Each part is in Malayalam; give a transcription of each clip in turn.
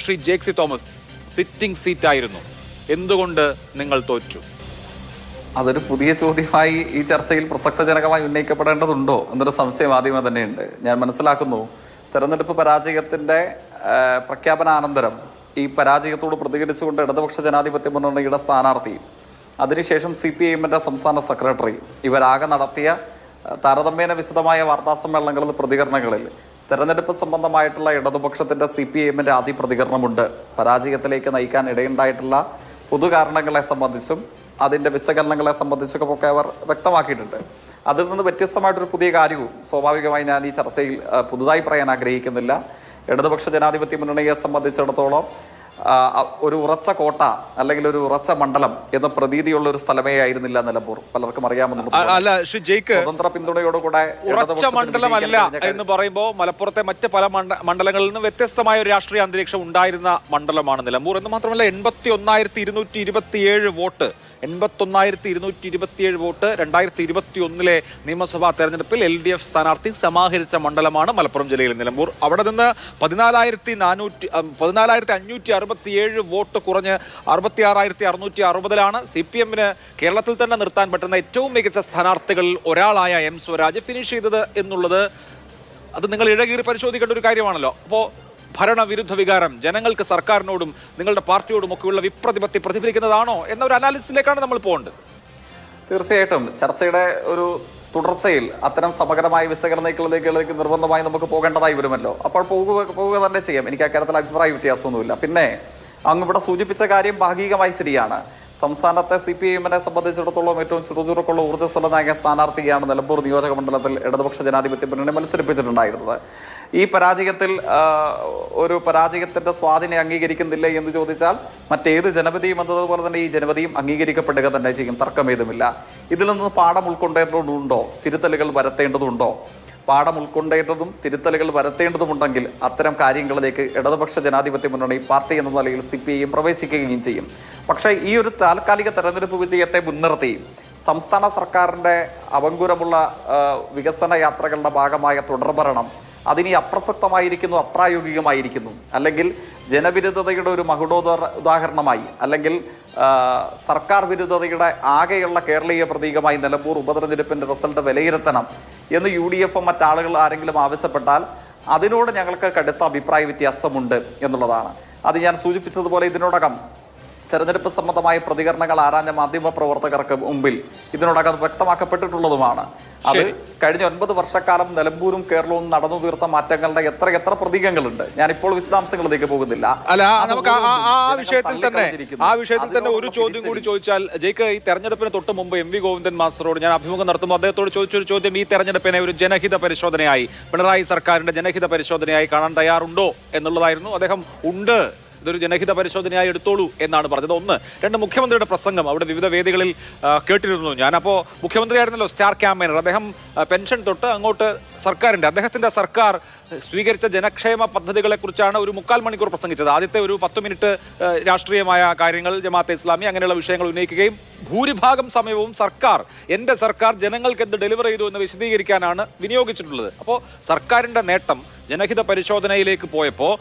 ശ്രീ ജേക്സി തോമസ് സിറ്റിംഗ് സീറ്റായിരുന്നു, എന്തുകൊണ്ട് നിങ്ങൾ തോറ്റു? അതൊരു പുതിയ ചോദ്യമായി ഈ ചർച്ചയിൽ പ്രസക്തജനകമായി ഉന്നയിക്കപ്പെടേണ്ടതുണ്ടോ എന്നൊരു സംശയം ആദ്യമേ തന്നെയുണ്ട്. ഞാൻ മനസ്സിലാക്കുന്നു തെരഞ്ഞെടുപ്പ് പരാജയത്തിൻ്റെ പ്രഖ്യാപനാനന്തരം ഈ പരാജയത്തോട് പ്രതികരിച്ചുകൊണ്ട് ഇടതുപക്ഷ ജനാധിപത്യ മുന്നണിയുടെ സ്ഥാനാർത്ഥി, അതിനുശേഷം CPIMൻ്റെ സംസ്ഥാന സെക്രട്ടറി ഇവരാകെ നടത്തിയ താരതമ്യേന വിശദമായ വാർത്താസമ്മേളനങ്ങളിൽ പ്രതികരണങ്ങളിൽ തെരഞ്ഞെടുപ്പ് സംബന്ധമായിട്ടുള്ള ഇടതുപക്ഷത്തിൻ്റെ CPIMൻ്റെ ആദ്യ പ്രതികരണമുണ്ട്. പരാജയത്തിലേക്ക് നയിക്കാൻ ഇടയുണ്ടായിട്ടുള്ള പൊതുകാരണങ്ങളെ സംബന്ധിച്ചും അതിൻ്റെ വിശകലനങ്ങളെ സംബന്ധിച്ചൊക്കെ അവർ വ്യക്തമാക്കിയിട്ടുണ്ട്. അതിൽ നിന്ന് വ്യത്യസ്തമായിട്ടൊരു പുതിയ കാര്യവും സ്വാഭാവികമായി ഞാൻ ഈ ചർച്ചയിൽ പുതുതായി പറയാൻ ആഗ്രഹിക്കുന്നില്ല. ഇടതുപക്ഷ ജനാധിപത്യ മുന്നണിയെ സംബന്ധിച്ചിടത്തോളം ഒരു ഉറച്ച കോട്ട അല്ലെങ്കിൽ ഒരു ഉറച്ച മണ്ഡലം എന്ന പ്രതീതിയുള്ള ഒരു സ്ഥലമേ ആയിരുന്നില്ല നിലമ്പൂർ. പലർക്കും അറിയാമെന്നുണ്ട്. സ്വതന്ത്ര പിന്തുണയോടുകൂടെ ഉറച്ച മണ്ഡലമല്ല എന്ന് പറയുമ്പോൾ മലപ്പുറത്തെ മറ്റ് പല മണ്ഡലങ്ങളിൽ നിന്ന് വ്യത്യസ്തമായ ഒരു രാഷ്ട്രീയ അന്തരീക്ഷം ഉണ്ടായിരുന്ന മണ്ഡലമാണ് നിലമ്പൂർ എന്ന് മാത്രമല്ല 81,227 വോട്ട് 81,227 വോട്ട് 2021 നിയമസഭാ തെരഞ്ഞെടുപ്പിൽ LDF സ്ഥാനാർത്ഥി സമാഹരിച്ച മണ്ഡലമാണ് മലപ്പുറം ജില്ലയിൽ നിലമ്പൂർ. അവിടെ നിന്ന് 14,567 വോട്ട് കുറഞ്ഞ് 66,660 CPMന് കേരളത്തിൽ തന്നെ നിർത്താൻ പറ്റുന്ന ഏറ്റവും മികച്ച സ്ഥാനാർത്ഥികളിൽ ഒരാളായ M സ്വരാജ് ഫിനിഷ് ചെയ്തത് എന്നുള്ളത് അത് നിങ്ങൾ ഇഴകീറി പരിശോധിക്കേണ്ട ഒരു കാര്യമാണല്ലോ. അപ്പോൾ ഭരണവിരുദ്ധ വികാരം ജനങ്ങൾക്ക് സർക്കാരിനോടും നിങ്ങളുടെ പാർട്ടിയോടും ഒക്കെയുള്ള വിപ്രതിപത്തി പ്രതിഫലിക്കുന്നതാണോ എന്ന ഒരു അനാലിസിസിലേക്കാണ് നമ്മൾ പോകേണ്ടത്. തീർച്ചയായിട്ടും ചർച്ചയുടെ ഒരു തുടർച്ചയിൽ അത്തരം സമഗ്രമായ വിശകലനങ്ങളിലേക്ക് നിർബന്ധമായി നമുക്ക് പോകേണ്ടതായി വരുമല്ലോ. അപ്പോൾ പോവുക തന്നെ ചെയ്യാം. എനിക്ക് അക്കാര്യത്തിൽ അഭിപ്രായ വ്യത്യാസമൊന്നുമില്ല. പിന്നെ അങ്ങ് ഇവിടെ സൂചിപ്പിച്ച കാര്യം ഭാഗികമായി ശരിയാണ്. സംസ്ഥാനത്തെ CPIMനെ സംബന്ധിച്ചിടത്തോളം ഏറ്റവും ചുറുചുറുക്കുള്ള ഊർജ്ജസ്വലനായ സ്ഥാനാർത്ഥിയാണ് നിലമ്പൂർ നിയോജക മണ്ഡലത്തിൽ ഇടതുപക്ഷ ജനാധിപത്യ മുന്നണി മത്സരിപ്പിച്ചിട്ടുണ്ടായിരുന്നത്. ഈ പരാജയത്തിൽ ഒരു പരാജയത്തിൻ്റെ സ്വാധീനം അംഗീകരിക്കുന്നില്ല എന്ന് ചോദിച്ചാൽ മറ്റേത് ജനപതിയും എന്നതുപോലെ തന്നെ ഈ ജനപതിയും അംഗീകരിക്കപ്പെടുക തന്നെ ചെയ്യും, തർക്കമേതുമില്ല. ഇതിൽ നിന്ന് പാഠം ഉൾക്കൊണ്ടേണ്ടതുണ്ടോ, തിരുത്തലുകൾ വരുത്തേണ്ടതുണ്ടോ? പാഠം ഉൾക്കൊണ്ടേണ്ടതും തിരുത്തലുകൾ വരുത്തേണ്ടതുമുണ്ടെങ്കിൽ അത്തരം കാര്യങ്ങളിലേക്ക് ഇടതുപക്ഷ ജനാധിപത്യ മുന്നണി പാർട്ടി എന്ന നിലയിൽ CPIM പ്രവേശിക്കുകയും ചെയ്യും. പക്ഷേ ഈ ഒരു താൽക്കാലിക തെരഞ്ഞെടുപ്പ് വിജയത്തെ മുൻനിർത്തി സംസ്ഥാന സർക്കാരിൻ്റെ അവങ്കുരമുള്ള വികസന യാത്രകളുടെ ഭാഗമായ തുടർഭരണം അതിനി അപ്രസക്തമായിരിക്കുന്നു, അപ്രായോഗികമായിരിക്കുന്നു, അല്ലെങ്കിൽ ജനവിരുദ്ധതയുടെ ഒരു ഉദാഹരണമായി അല്ലെങ്കിൽ സർക്കാർ വിരുദ്ധതയുടെ ആകെയുള്ള കേരളീയ പ്രതീകമായി നിലമ്പൂർ ഉപതെരഞ്ഞെടുപ്പിൻ്റെ റിസൾട്ട് വിലയിരുത്തണം എന്ന് UDFും മറ്റാളുകൾ ആരെങ്കിലും ആവശ്യപ്പെട്ടാൽ അതിനോട് ഞങ്ങൾക്ക് കടുത്ത അഭിപ്രായ വ്യത്യാസമുണ്ട് എന്നുള്ളതാണ്. അത് ഞാൻ സൂചിപ്പിച്ചതുപോലെ ഇതിനോടകം തെരഞ്ഞെടുപ്പ് സംബന്ധമായ പ്രതികരണങ്ങൾ ആരാഞ്ഞ മാധ്യമ പ്രവർത്തകർക്ക് മുമ്പിൽ ഇതിനോടകം വ്യക്തമാക്കപ്പെട്ടിട്ടുള്ളതുമാണ്. അത് കഴിഞ്ഞ 9 വർഷക്കാലം നിലമ്പൂരും കേരളവും നടന്നു തീർത്ത മാറ്റങ്ങളുടെ എത്ര പ്രതീകങ്ങളുണ്ട്. ഞാനിപ്പോൾ വിശദാംശങ്ങളിലേക്ക് പോകുന്നില്ല. അല്ല, നമുക്ക് ആ വിഷയത്തിൽ തന്നെ ഒരു ചോദ്യം കൂടി ചോദിച്ചാൽ, ജയിക്ക്, ഈ തെരഞ്ഞെടുപ്പിന് തൊട്ട് മുമ്പ് MV ഗോവിന്ദൻ മാസ്റ്ററോട് ഞാൻ അഭിമുഖം നടത്തുമ്പോൾ അദ്ദേഹത്തോട് ചോദിച്ചൊരു ചോദ്യം ഈ തെരഞ്ഞെടുപ്പിനെ ഒരു ജനഹിത പരിശോധനയായി, പിണറായി സർക്കാരിന്റെ ജനഹിത പരിശോധനയായി കാണാൻ തയ്യാറുണ്ടോ എന്നുള്ളതായിരുന്നു. അദ്ദേഹം ഉണ്ട്, ഇതൊരു ജനഹിത പരിശോധനയായി എടുത്തോളൂ എന്നാണ് പറഞ്ഞത്. ഒന്ന്. രണ്ട്, മുഖ്യമന്ത്രിയുടെ പ്രസംഗം അവിടെ വിവിധ വേദികളിൽ കേട്ടിരുന്നു ഞാൻ. അപ്പോൾ മുഖ്യമന്ത്രിയായിരുന്നല്ലോ സ്റ്റാർ ക്യാമ്പയിനർ. അദ്ദേഹം പെൻഷൻ തൊട്ട് അങ്ങോട്ട് അദ്ദേഹത്തിൻ്റെ സർക്കാർ സ്വീകരിച്ച ജനക്ഷേമ പദ്ധതികളെക്കുറിച്ചാണ് ഒരു 3/4 മണിക്കൂർ പ്രസംഗിച്ചത്. ആദ്യത്തെ ഒരു 10 മിനിറ്റ് രാഷ്ട്രീയമായ കാര്യങ്ങൾ, ജമാഅത്തെ ഇസ്ലാമി അങ്ങനെയുള്ള വിഷയങ്ങൾ ഉന്നയിക്കുകയും ഭൂരിഭാഗം സമയവും എൻ്റെ സർക്കാർ ജനങ്ങൾക്ക് എന്ത് ഡെലിവർ ചെയ്തു എന്ന് വിശദീകരിക്കാനാണ് വിനിയോഗിച്ചിട്ടുള്ളത്. അപ്പോൾ സർക്കാരിൻ്റെ നേട്ടം ജനഹിത പരിശോധനയിലേക്ക് പോയപ്പോൾ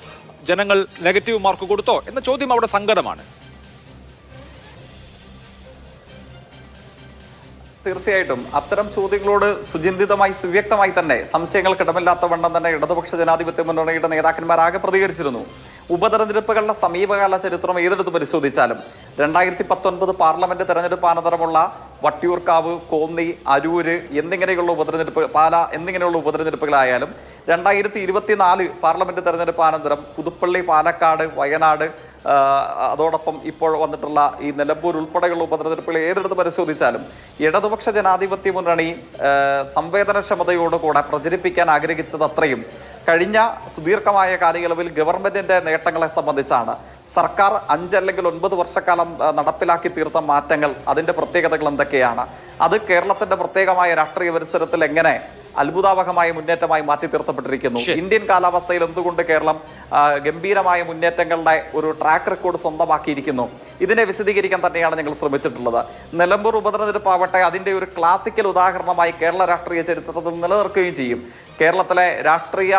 ജനങ്ങൾ നെഗറ്റീവ് മാർക്ക് കൊടുത്തോ എന്ന ചോദ്യം അവിടെ സങ്കടമാണ്. തീർച്ചയായിട്ടും അത്തരം ചോദ്യങ്ങളോട് സുചിന്തിതമായി സുവ്യക്തമായി തന്നെ സംശയങ്ങൾക്കിടമില്ലാത്ത വണ്ണം തന്നെ ഇടതുപക്ഷ ജനാധിപത്യ മുന്നണിയുടെ നേതാക്കന്മാരാകെ പ്രതികരിച്ചിരുന്നു. ഉപതെരഞ്ഞെടുപ്പുകളുടെ സമീപകാല ചരിത്രം ഏതെടുത്ത് പരിശോധിച്ചാലും 2019 പാർലമെന്റ് തെരഞ്ഞെടുപ്പാനന്തരമുള്ള വട്ടിയൂർക്കാവ്, കോന്നി, അരൂര് എന്നിങ്ങനെയുള്ള പാല എന്നിങ്ങനെയുള്ള ഉപതെരഞ്ഞെടുപ്പുകളായാലും 2024 പാർലമെന്റ് തെരഞ്ഞെടുപ്പാനന്തരം പുതുപ്പള്ളി, പാലക്കാട്, വയനാട്, അതോടൊപ്പം ഇപ്പോൾ വന്നിട്ടുള്ള ഈ നിലമ്പൂർ ഉൾപ്പെടെയുള്ള ഉപതെരഞ്ഞെടുപ്പുകൾ ഏതെടുത്ത് പരിശോധിച്ചാലും ഇടതുപക്ഷ ജനാധിപത്യ മുന്നണി സംവേദനക്ഷമതയോടുകൂടെ പ്രചരിപ്പിക്കാൻ ആഗ്രഹിച്ചത് അത്രയും കഴിഞ്ഞ സുദീർഘമായ കാലയളവിൽ ഗവൺമെന്റിന്റെ നേട്ടങ്ങളെ സംബന്ധിച്ചാണ്. സർക്കാർ 5 അല്ലെങ്കിൽ 9 വർഷക്കാലം നടപ്പിലാക്കി തീർത്ത മാറ്റങ്ങൾ, അതിൻ്റെ പ്രത്യേകതകൾ എന്തൊക്കെയാണ്, അത് കേരളത്തിൻ്റെ പ്രത്യേകമായ രാഷ്ട്രീയ പരിസരത്തിൽ എങ്ങനെ അത്ഭുതാവഹമായ മുന്നേറ്റമായി മാറ്റി തീർത്തപ്പെട്ടിരിക്കുന്നു. ഇന്ത്യൻ കാലാവസ്ഥയിൽ എന്തുകൊണ്ട് കേരളം ഗംഭീരമായ മുന്നേറ്റങ്ങളുടെ ഒരു ട്രാക്ക് റെക്കോർഡ് സ്വന്തമാക്കിയിരിക്കുന്നു, ഇതിനെ വിശദീകരിക്കാൻ തന്നെയാണ് ഞങ്ങൾ ശ്രമിച്ചിട്ടുള്ളത്. നിലമ്പൂർ ഉപതെരഞ്ഞെടുപ്പാവട്ടെ അതിൻ്റെ ഒരു ക്ലാസിക്കൽ ഉദാഹരണമായി കേരള രാഷ്ട്രീയ ചരിത്രത്തിൽ നിലനിർത്തുകയും ചെയ്യും. കേരളത്തിലെ രാഷ്ട്രീയ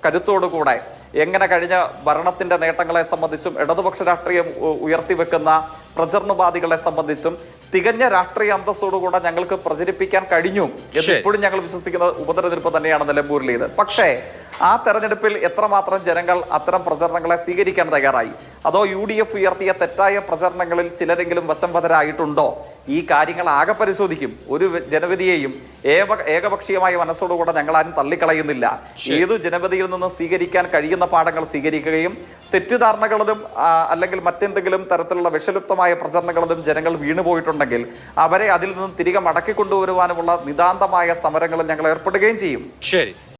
കരുത്തോടുകൂടെ എങ്ങനെ കഴിഞ്ഞ ഭരണത്തിന്റെ നേട്ടങ്ങളെ സംബന്ധിച്ചും ഇടതുപക്ഷ രാഷ്ട്രീയം ഉയർത്തിവെക്കുന്ന പ്രചരണോപാധികളെ സംബന്ധിച്ചും തികഞ്ഞ രാഷ്ട്രീയ അന്തസ്സോടുകൂടെ ഞങ്ങൾക്ക് പ്രചരിപ്പിക്കാൻ കഴിഞ്ഞു എന്ന് ഇപ്പോഴും ഞങ്ങൾ വിശ്വസിക്കുന്ന ഉപതെരഞ്ഞെടുപ്പ് തന്നെയാണ് നിലമ്പൂരിലേത്. പക്ഷേ ആ തെരഞ്ഞെടുപ്പിൽ എത്രമാത്രം ജനങ്ങൾ അത്തരം പ്രചരണങ്ങളെ സ്വീകരിക്കാൻ തയ്യാറായി, അതോ UDF ഉയർത്തിയ തെറ്റായ പ്രചരണങ്ങളിൽ ചിലരെങ്കിലും വശംവദരായിട്ടുണ്ടോ, ഈ കാര്യങ്ങൾ ആകെ പരിശോധിക്കും. ഒരു ജനവിധിയെയും ഏകപക്ഷീയമായ മനസ്സോടുകൂടെ ഞങ്ങൾ ആരും തള്ളിക്കളയുന്നില്ല. ഏതു ജനവിധിയിൽ നിന്ന് സ്വീകരിക്കാൻ കഴിയുന്ന പാഠങ്ങൾ സ്വീകരിക്കുകയും തെറ്റിദ്ധാരണകളും അല്ലെങ്കിൽ മറ്റെന്തെങ്കിലും തരത്തിലുള്ള വിഷലിപ്തമായ പ്രചരണങ്ങളും ജനങ്ങൾ വീണുപോയിട്ടുണ്ടെങ്കിൽ അവരെ അതിൽ നിന്നും തിരികെ മടക്കിക്കൊണ്ടുവരുവാനുമുള്ള നിതാന്തമായ സമരങ്ങളിൽ ഞങ്ങൾ ഏർപ്പെടുകയും ചെയ്യും. ശരി.